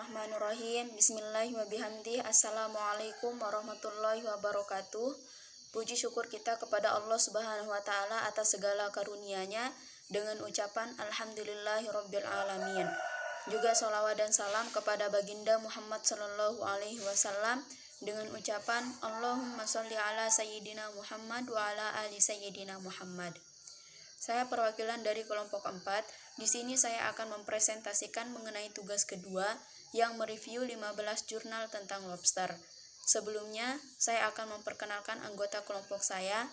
Bismillahirrahmanirrahim. Bismillahirrahmanirrahim. Assalamualaikum warahmatullahi wabarakatuh. Puji syukur kita kepada Allah Subhanahu wa taala atas segala karunia-Nya dengan ucapan alhamdulillahirabbil alamin. Juga sholawat dan salam kepada baginda Muhammad sallallahu alaihi wasallam dengan ucapan Allahumma sholli ala sayyidina Muhammad wa ala ali sayyidina Muhammad. Saya perwakilan dari kelompok 4. Di sini saya akan mempresentasikan mengenai tugas kedua yang mereview 15 jurnal tentang lobster. Sebelumnya, saya akan memperkenalkan anggota kelompok saya.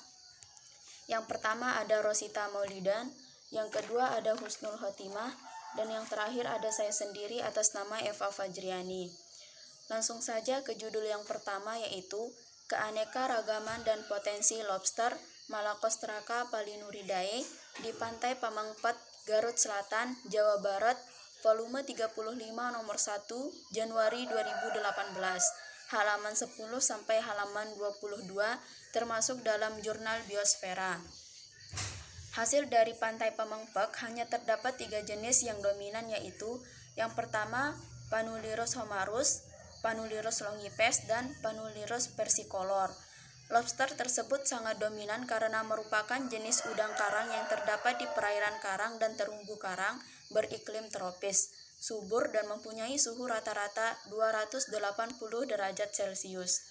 Yang pertama ada Rosita Maulidan, yang kedua ada Husnul Khotimah, dan yang terakhir ada saya sendiri atas nama Eva Fajriani. Langsung saja ke judul yang pertama, yaitu Keanekaragaman dan Potensi Lobster Malacostraca palinuridae di Pantai Pamengpet, Garut Selatan, Jawa Barat, volume 35 nomor 1, Januari 2018, halaman 10 sampai halaman 22, termasuk dalam jurnal Biosfera. Hasil dari Pantai Pamengpek hanya terdapat 3 jenis yang dominan, yaitu yang pertama Panulirus homarus, Panulirus longipes, dan Panulirus versicolor. Lobster tersebut sangat dominan karena merupakan jenis udang karang yang terdapat di perairan karang dan terumbu karang beriklim tropis, subur dan mempunyai suhu rata-rata 280 derajat Celcius.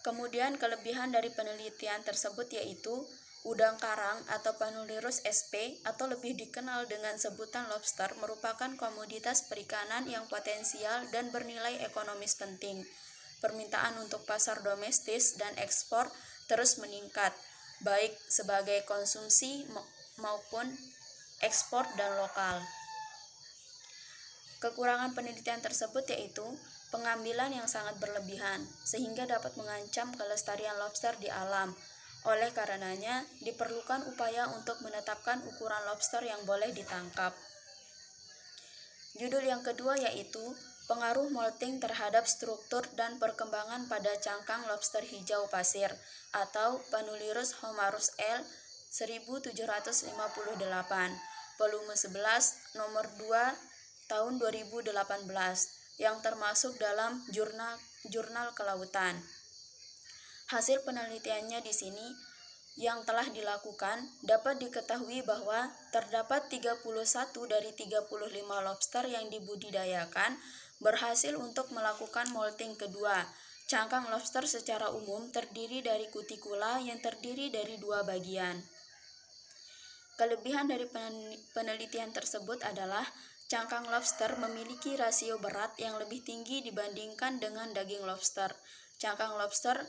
Kemudian kelebihan dari penelitian tersebut yaitu udang karang atau Panulirus sp atau lebih dikenal dengan sebutan lobster merupakan komoditas perikanan yang potensial dan bernilai ekonomis penting. Permintaan untuk pasar domestik dan ekspor terus meningkat, baik sebagai konsumsi maupun ekspor dan lokal. Kekurangan penelitian tersebut yaitu pengambilan yang sangat berlebihan, sehingga dapat mengancam kelestarian lobster di alam. Oleh karenanya, diperlukan upaya untuk menetapkan ukuran lobster yang boleh ditangkap. Judul yang kedua yaitu pengaruh molting terhadap struktur dan perkembangan pada cangkang lobster hijau pasir atau Panulirus homarus L 1758, volume 11 nomor 2 tahun 2018 yang termasuk dalam jurnal kelautan. Hasil penelitiannya di sini yang telah dilakukan dapat diketahui bahwa terdapat 31 dari 35 lobster yang dibudidayakan berhasil untuk melakukan molting kedua. Cangkang lobster secara umum terdiri dari kutikula yang terdiri dari 2 bagian. Kelebihan dari penelitian tersebut adalah cangkang lobster memiliki rasio berat yang lebih tinggi dibandingkan dengan daging lobster. Cangkang lobster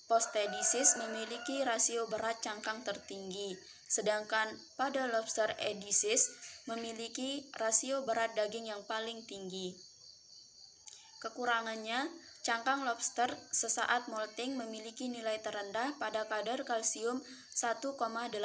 Postedicis memiliki rasio berat cangkang tertinggi, sedangkan pada lobster edicis memiliki rasio berat daging yang paling tinggi. Kekurangannya, cangkang lobster sesaat molting memiliki nilai terendah pada kadar kalsium 1,86%.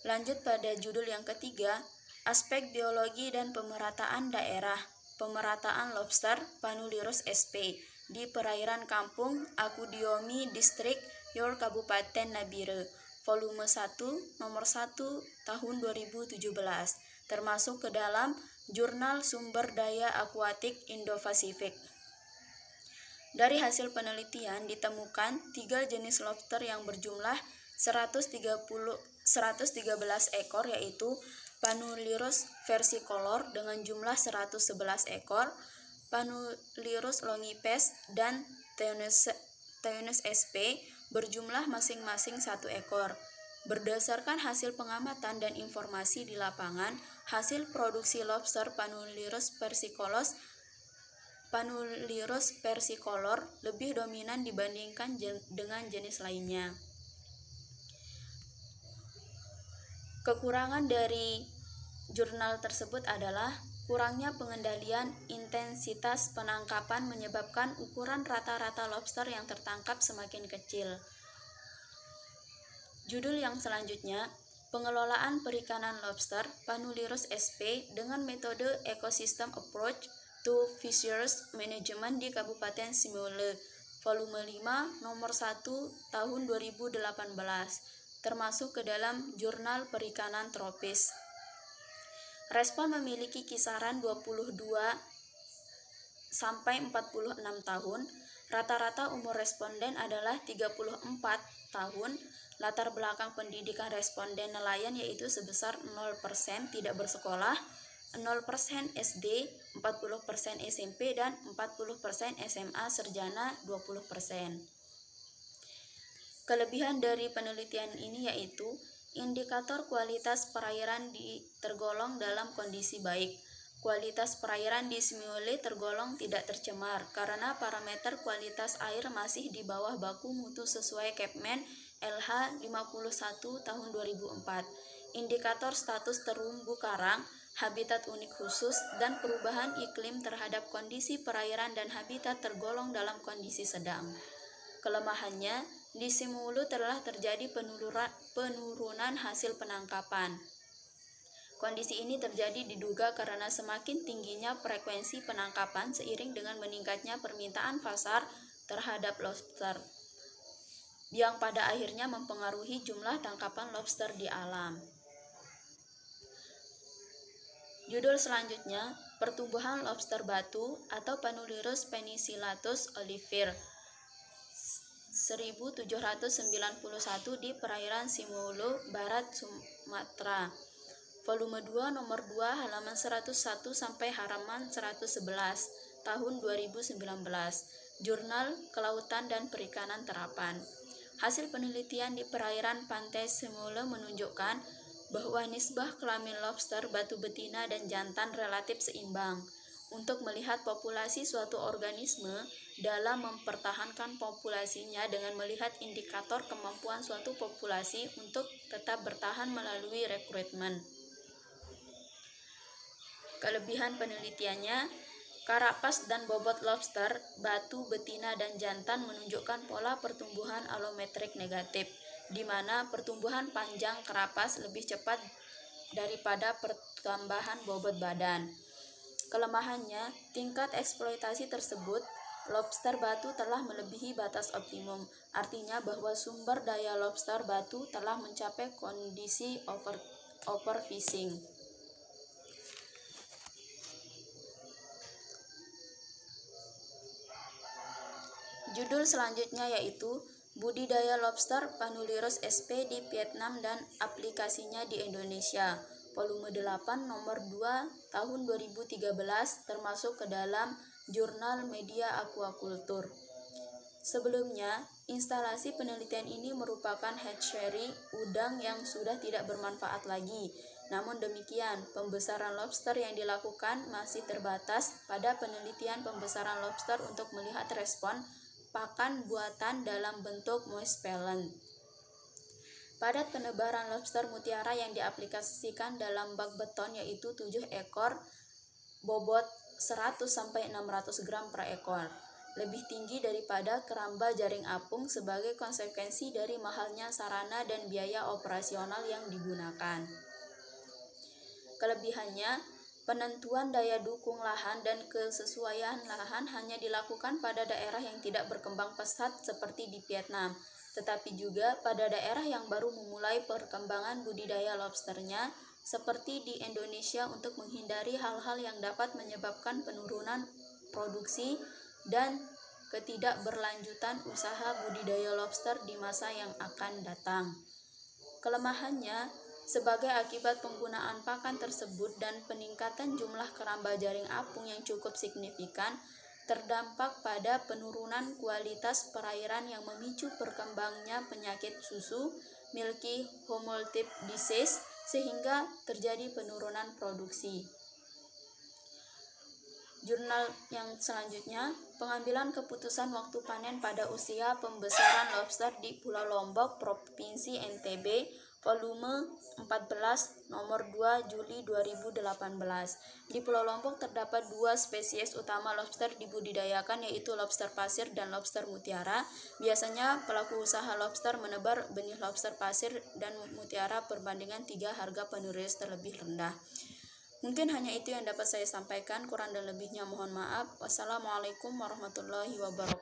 Lanjut pada judul yang ketiga, aspek biologi dan pemerataan daerah. Pemerataan lobster Panulirus sp di perairan kampung Akudiomi Distrik Yor Kabupaten Nabire, volume 1 nomor 1 tahun 2017, termasuk ke dalam Jurnal Sumber Daya Akuatik Indo-Pasifik. Dari hasil penelitian ditemukan 3 jenis lobster yang berjumlah 113 ekor, yaitu Panulirus versicolor dengan jumlah 111 ekor, Panulirus longipes dan Theunus sp berjumlah masing-masing 1 ekor. Berdasarkan hasil pengamatan dan informasi di lapangan, hasil produksi lobster Panulirus versicolor lebih dominan dibandingkan dengan jenis lainnya. Kekurangan dari jurnal tersebut adalah kurangnya pengendalian intensitas penangkapan menyebabkan ukuran rata-rata lobster yang tertangkap semakin kecil. Judul yang selanjutnya, pengelolaan perikanan lobster Panulirus sp dengan metode Ecosystem Approach to Fisheries Management di Kabupaten Simele, volume 5 nomor 1 tahun 2018, termasuk ke dalam Jurnal Perikanan Tropis. Respon memiliki kisaran 22 sampai 46 tahun. Rata-rata umur responden adalah 34 tahun. Latar belakang pendidikan responden nelayan yaitu sebesar 0% tidak bersekolah, 0% SD, 40% SMP, dan 40% SMA sarjana 20%. Kelebihan dari penelitian ini yaitu indikator kualitas perairan tergolong dalam kondisi baik. Kualitas perairan di Simiole tergolong tidak tercemar karena parameter kualitas air masih di bawah baku mutu sesuai Kepmen LH 51 tahun 2004. Indikator status terumbu karang, habitat unik khusus, dan perubahan iklim terhadap kondisi perairan dan habitat tergolong dalam kondisi sedang. Kelemahannya, di Simiole telah terjadi penurunan hasil penangkapan. Kondisi ini terjadi diduga karena semakin tingginya frekuensi penangkapan seiring dengan meningkatnya permintaan pasar terhadap lobster, yang pada akhirnya mempengaruhi jumlah tangkapan lobster di alam. Judul selanjutnya, pertumbuhan lobster batu atau Panulirus penicillatus oliver 1791 di perairan Simiole, Barat Sumatera. Volume 2 nomor 2 halaman 101 sampai halaman 111 tahun 2019. Jurnal Kelautan dan Perikanan Terapan. Hasil penelitian di perairan pantai Simiole menunjukkan bahwa nisbah kelamin lobster batu betina dan jantan relatif seimbang. Untuk melihat populasi suatu organisme dalam mempertahankan populasinya dengan melihat indikator kemampuan suatu populasi untuk tetap bertahan melalui rekrutmen. Kelebihan penelitiannya, karapas dan bobot lobster, batu betina dan jantan menunjukkan pola pertumbuhan alometrik negatif, di mana pertumbuhan panjang karapas lebih cepat daripada pertambahan bobot badan. Kelemahannya, tingkat eksploitasi tersebut, lobster batu telah melebihi batas optimum, artinya bahwa sumber daya lobster batu telah mencapai kondisi overfishing. Judul selanjutnya yaitu Budidaya Lobster Panulirus SP di Vietnam dan aplikasinya di Indonesia. Volume 8 nomor 2 tahun 2013 termasuk ke dalam Jurnal Media Aquaculture. Sebelumnya, instalasi penelitian ini merupakan hatchery udang yang sudah tidak bermanfaat lagi. Namun demikian, pembesaran lobster yang dilakukan masih terbatas pada penelitian pembesaran lobster untuk melihat respon pakan buatan dalam bentuk moist pellet. Padat penebaran lobster mutiara yang diaplikasikan dalam bak beton yaitu 7 ekor, bobot 100-600 gram per ekor, lebih tinggi daripada keramba jaring apung sebagai konsekuensi dari mahalnya sarana dan biaya operasional yang digunakan. Kelebihannya, penentuan daya dukung lahan dan kesesuaian lahan hanya dilakukan pada daerah yang tidak berkembang pesat seperti di Vietnam, tetapi juga pada daerah yang baru memulai perkembangan budidaya lobsternya seperti di Indonesia untuk menghindari hal-hal yang dapat menyebabkan penurunan produksi dan ketidakberlanjutan usaha budidaya lobster di masa yang akan datang. Kelemahannya, sebagai akibat penggunaan pakan tersebut dan peningkatan jumlah keramba jaring apung yang cukup signifikan, terdampak pada penurunan kualitas perairan yang memicu perkembangnya penyakit susu, milky hemolytic disease, sehingga terjadi penurunan produksi. Jurnal yang selanjutnya, pengambilan keputusan waktu panen pada usia pembesaran lobster di Pulau Lombok, Provinsi NTB, volume 14 nomor 2 Juli 2018. Di Pulau Lombok terdapat 2 spesies utama lobster dibudidayakan yaitu lobster pasir dan lobster mutiara. Biasanya pelaku usaha lobster menebar benih lobster pasir dan mutiara perbandingan 3 harga penulis terlebih rendah. Mungkin hanya itu yang dapat saya sampaikan, kurang dan lebihnya mohon maaf. Wassalamualaikum warahmatullahi wabarakatuh.